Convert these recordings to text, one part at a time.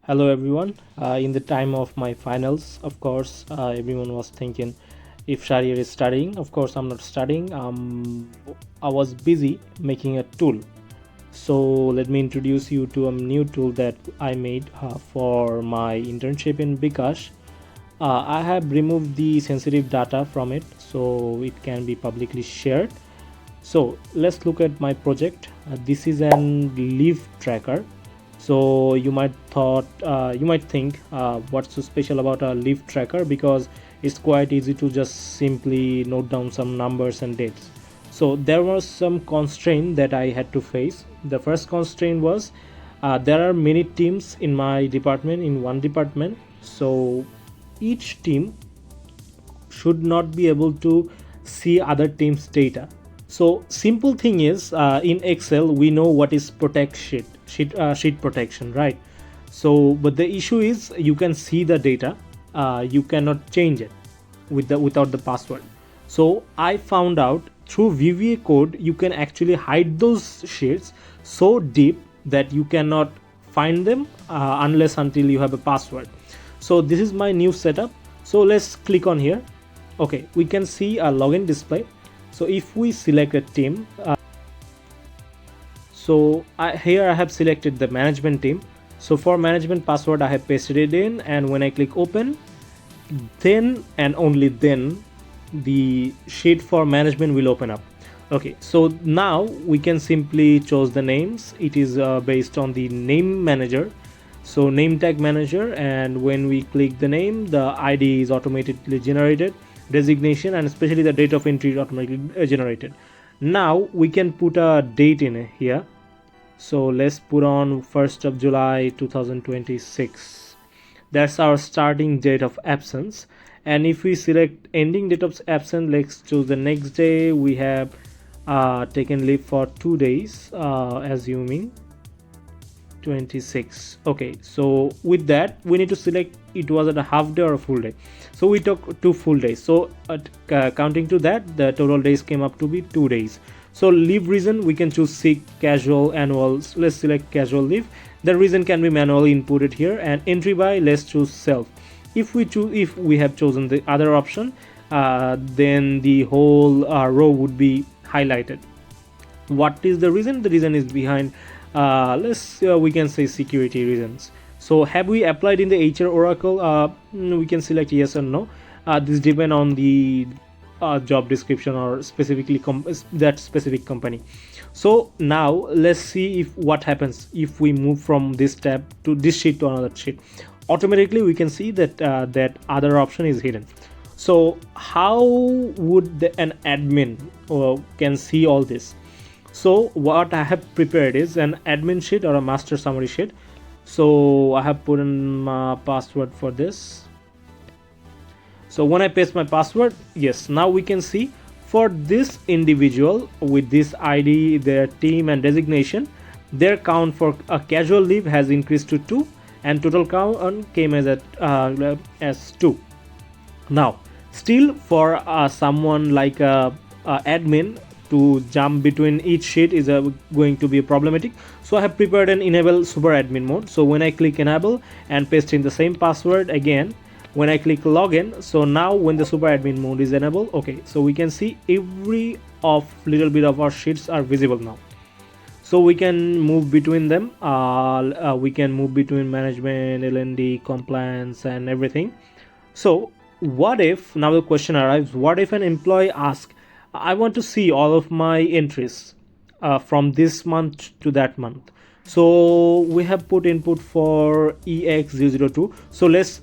Hello everyone. In the time of my finals, of course, everyone was thinking if Shahrir is studying. Of course, I'm not studying. I was busy making a tool. So let me introduce you to a new tool that I made for my internship in Bikash. I have removed the sensitive data from it so it can be publicly shared. So let's look at my project. This is an leaf tracker. So you might think what's so special about a leaf tracker, because it's quite easy to just simply note down some numbers and dates. So there was some constraint that I had to face. The first constraint was there are many teams in my department, in one department. So each team should not be able to see other teams data. So simple thing is, in Excel we know what is protect sheet protection, right? So but the issue is you can see the data, you cannot change it without the password. So I found out through VBA code you can actually hide those sheets so deep that you cannot find them unless until you have a password. So this is my new setup. So let's click on here. Okay, we can see a login display. So if we select a team, here I have selected the management team. So for management password I have pasted it in, and when I click open, then and only then the sheet for management will open up. Okay, so now we can simply choose the names. It is based on the name manager, so name tag manager, and when we click the name, the ID is automatically generated, designation, and especially the date of entry is automatically generated. Now we can put a date in here. So let's put on 1st of July 2026. That's our starting date of absence. And if we select ending date of absence, let's choose the next day. We have taken leave for 2 days, assuming 26. Okay, so with that we need to select it was at a half day or a full day. So we took 2 full days. So counting to that, the total days came up to be 2 days. So leave reason we can choose sick, casual, annual. Let's select casual leave. The reason can be manually inputted here, and entry by, let's choose self. If we have chosen the other option, then the whole row would be highlighted. What is the reason? The reason is behind we can say security reasons. So have we applied in the HR Oracle? We can select yes or no. This depend on the job description or specifically that specific company. So now let's see if what happens if we move from this tab to this sheet to another sheet. Automatically we can see that that other option is hidden. So how would an admin can see all this? So what I have prepared is an admin sheet or a master summary sheet. So I have put in my password for this. So when I paste my password, yes, now we can see for this individual with this ID, their team and designation, their count for a casual leave has increased to 2, and total count came as 2. Now still for someone like a admin to jump between each sheet is going to be problematic. So I have prepared an enable super admin mode. So when I click enable and paste in the same password again, when I click login, so now when the super admin mode is enabled, okay, so we can see every of little bit of our sheets are visible now. So we can move between them. We can move between management, L&D, compliance, and everything. So what if, now the question arrives, what if an employee asks, I want to see all of my entries from this month to that month. So we have put input for EX002. So let's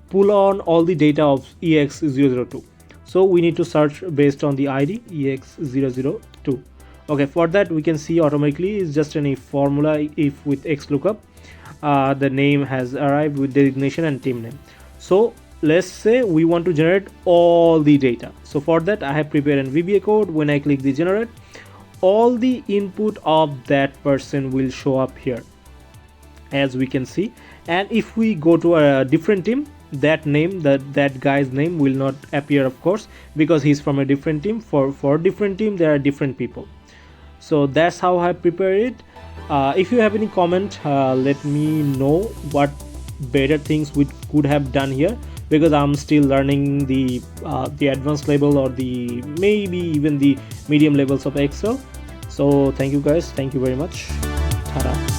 pull on all the data of EX002. So we need to search based on the ID EX002. Okay, for that we can see automatically is just any formula if with X lookup. The name has arrived with designation and team name. So let's say we want to generate all the data. So for that I have prepared an VBA code. When I click the generate, all the input of that person will show up here, as we can see. And if we go to a different team, that name, that guy's name will not appear, of course, because he's from a different team. For different team there are different people. So that's how I prepare it. If you have any comment, let me know what better things we could have done here, because I'm still learning the advanced level, or the maybe even the medium levels of Excel. So thank you guys, thank you very much. Ta-da.